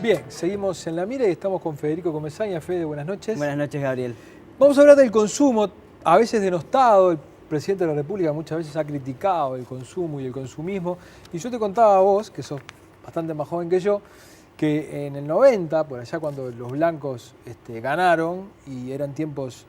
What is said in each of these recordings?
Bien, seguimos en La Mira y estamos con Federico Comesaña. Fede, buenas noches. Buenas noches, Gabriel. Vamos a hablar del consumo, a veces denostado. El presidente de la República muchas veces ha criticado el consumo y el consumismo. Y yo te contaba a vos, que sos bastante más joven que yo, que en el 90, por allá cuando los blancos ganaron y eran tiempos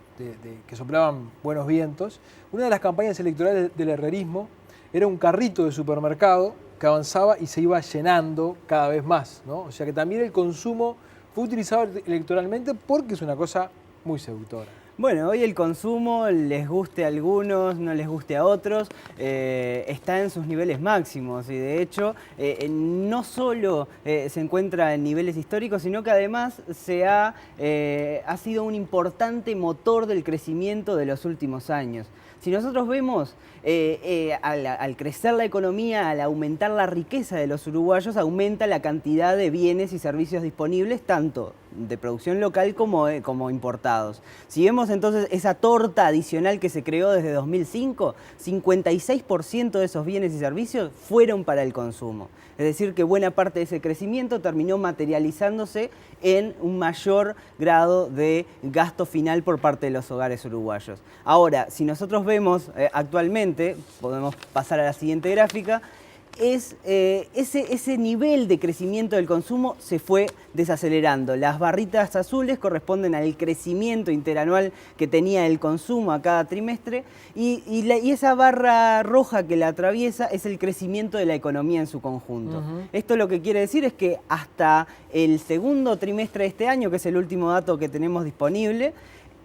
que soplaban buenos vientos, una de las campañas electorales del herrerismo era un carrito de supermercado que avanzaba y se iba llenando cada vez más, ¿no? O sea que también el consumo fue utilizado electoralmente porque es una cosa muy seductora. Bueno, hoy el consumo, les guste a algunos, no les guste a otros, está en sus niveles máximos y de hecho no solo se encuentra en niveles históricos, sino que además ha sido un importante motor del crecimiento de los últimos años. Si nosotros vemos, al crecer la economía, al aumentar la riqueza de los uruguayos, aumenta la cantidad de bienes y servicios disponibles, tanto de producción local como importados. Si vemos entonces esa torta adicional que se creó desde 2005, 56% de esos bienes y servicios fueron para el consumo. Es decir, que buena parte de ese crecimiento terminó materializándose en un mayor grado de gasto final por parte de los hogares uruguayos. Ahora, si nosotros vemos actualmente, podemos pasar a la siguiente gráfica, ese nivel de crecimiento del consumo se fue desacelerando. Las barritas azules corresponden al crecimiento interanual que tenía el consumo a cada trimestre y esa barra roja que la atraviesa es el crecimiento de la economía en su conjunto. Esto lo que quiere decir es que hasta el segundo trimestre de este año, que es el último dato que tenemos disponible,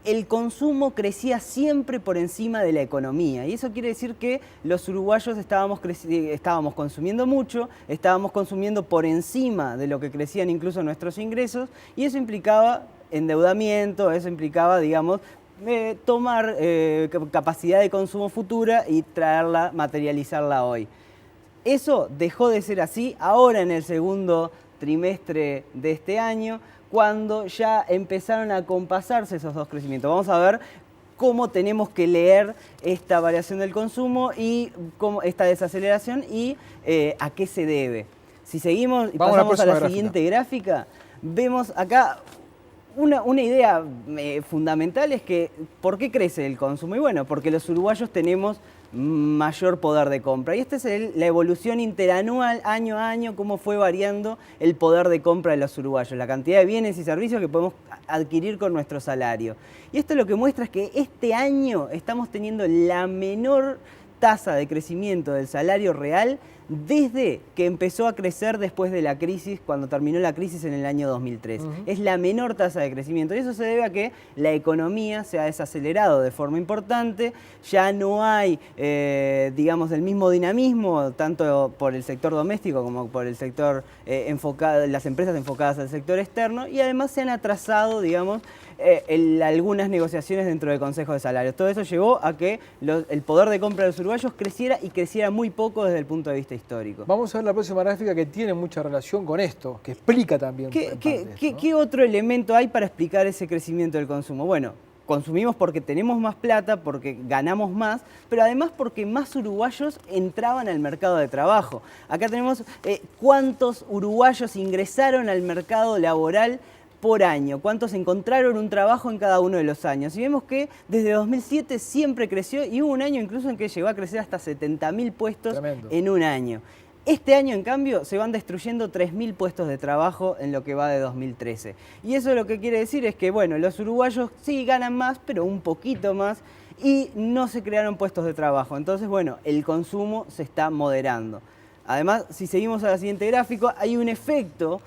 el consumo crecía siempre por encima de la economía y eso quiere decir que los uruguayos estábamos consumiendo mucho, estábamos consumiendo por encima de lo que crecían incluso nuestros ingresos y eso implicaba endeudamiento, eso implicaba, digamos, tomar capacidad de consumo futura y traerla, materializarla hoy. Eso dejó de ser así ahora en el segundo trimestre de este año, cuando ya empezaron a compasarse esos dos crecimientos. Vamos a ver cómo tenemos que leer esta variación del consumo y esta desaceleración y a qué se debe. Si seguimos y pasamos a la siguiente gráfica, vemos acá una idea fundamental es que ¿por qué crece el consumo? Y bueno, porque los uruguayos tenemos mayor poder de compra. Y esta es la evolución interanual, año a año, cómo fue variando el poder de compra de los uruguayos, la cantidad de bienes y servicios que podemos adquirir con nuestro salario. Y esto lo que muestra es que este año estamos teniendo la menor tasa de crecimiento del salario real desde que empezó a crecer después de la crisis, cuando terminó la crisis en el año 2003. Es la menor tasa de crecimiento y eso se debe a que la economía se ha desacelerado de forma importante, ya no hay, digamos, el mismo dinamismo, tanto por el sector doméstico como por el sector las empresas enfocadas al sector externo y además se han atrasado, digamos, algunas negociaciones dentro del Consejo de Salarios. Todo eso llevó a que el poder de compra de los uruguayos creciera y creciera muy poco desde el punto de vista histórico. Vamos a ver la próxima gráfica que tiene mucha relación con esto, que explica también. ¿Qué otro elemento hay para explicar ese crecimiento del consumo? Bueno, consumimos porque tenemos más plata, porque ganamos más, pero además porque más uruguayos entraban al mercado de trabajo. Acá tenemos cuántos uruguayos ingresaron al mercado laboral por año, cuántos encontraron un trabajo en cada uno de los años. Y vemos que desde 2007 siempre creció y hubo un año incluso en que llegó a crecer hasta 70.000 puestos en un año. Este año, en cambio, se van destruyendo 3.000 puestos de trabajo en lo que va de 2013. Y eso lo que quiere decir es que, bueno, los uruguayos sí ganan más, pero un poquito más, y no se crearon puestos de trabajo. Entonces, bueno, el consumo se está moderando. Además, si seguimos a la siguiente gráfico, hay un efecto,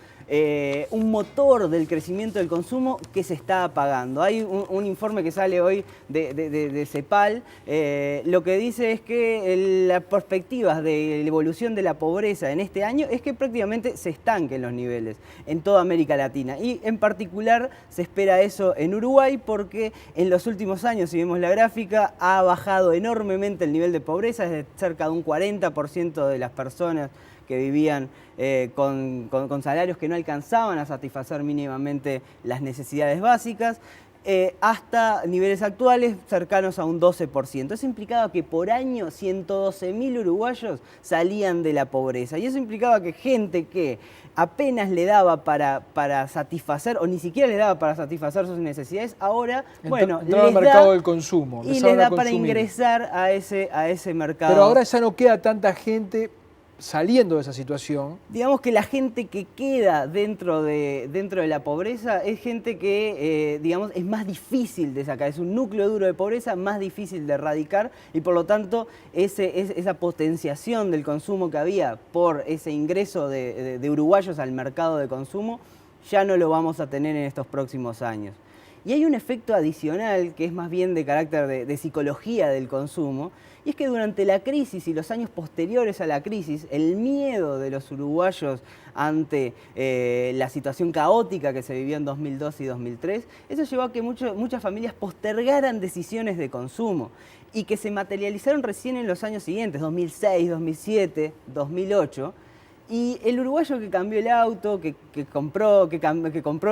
un motor del crecimiento del consumo que se está apagando. Hay un informe que sale hoy de CEPAL, lo que dice es que las perspectivas de la evolución de la pobreza en este año es que prácticamente se estanquen los niveles en toda América Latina y en particular se espera eso en Uruguay porque en los últimos años, si vemos la gráfica, ha bajado enormemente el nivel de pobreza, es de cerca de un 40% de las personas que vivían con salarios que no alcanzaban a satisfacer mínimamente las necesidades básicas. hasta niveles actuales cercanos a un 12%. Eso implicaba que por año 112.000 uruguayos salían de la pobreza. Y eso implicaba que gente que apenas le daba para satisfacer, o ni siquiera le daba para satisfacer sus necesidades, ahora, bueno, entraba al mercado del consumo. Y les da para ingresar a ese mercado. Pero ahora ya no queda tanta gente saliendo de esa situación. Digamos que la gente que queda dentro de la pobreza es gente que, digamos, es más difícil de sacar. Es un núcleo duro de pobreza más difícil de erradicar y por lo tanto esa potenciación del consumo que había por ese ingreso de uruguayos al mercado de consumo ya no lo vamos a tener en estos próximos años. Y hay un efecto adicional que es más bien de carácter de psicología del consumo, y es que durante la crisis y los años posteriores a la crisis, el miedo de los uruguayos ante la situación caótica que se vivió en 2002 y 2003, eso llevó a que muchas familias postergaran decisiones de consumo y que se materializaron recién en los años siguientes, 2006, 2007, 2008, y el uruguayo que cambió el auto, que compró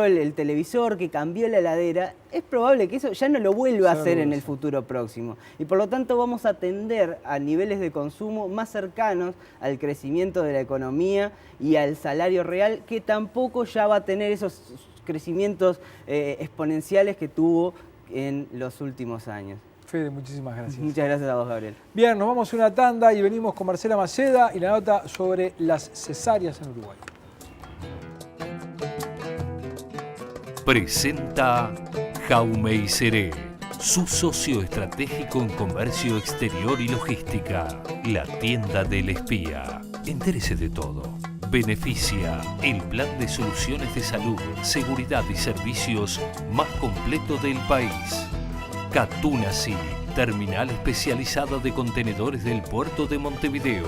el televisor, que cambió la heladera, es probable que eso ya no lo vuelva a hacer en el futuro próximo. Y por lo tanto vamos a tender a niveles de consumo más cercanos al crecimiento de la economía y al salario real, que tampoco ya va a tener esos crecimientos exponenciales que tuvo en los últimos años. Fede, muchísimas gracias. Muchas gracias a vos, Gabriel. Bien, nos vamos a una tanda y venimos con Marcela Maceda y la nota sobre las cesáreas en Uruguay. Presenta Jaume Iseré, su socio estratégico en comercio exterior y logística, la tienda del espía. Entérese de todo. Beneficia, el plan de soluciones de salud, seguridad y servicios más completo del país. Catunasi, terminal especializada de contenedores del puerto de Montevideo.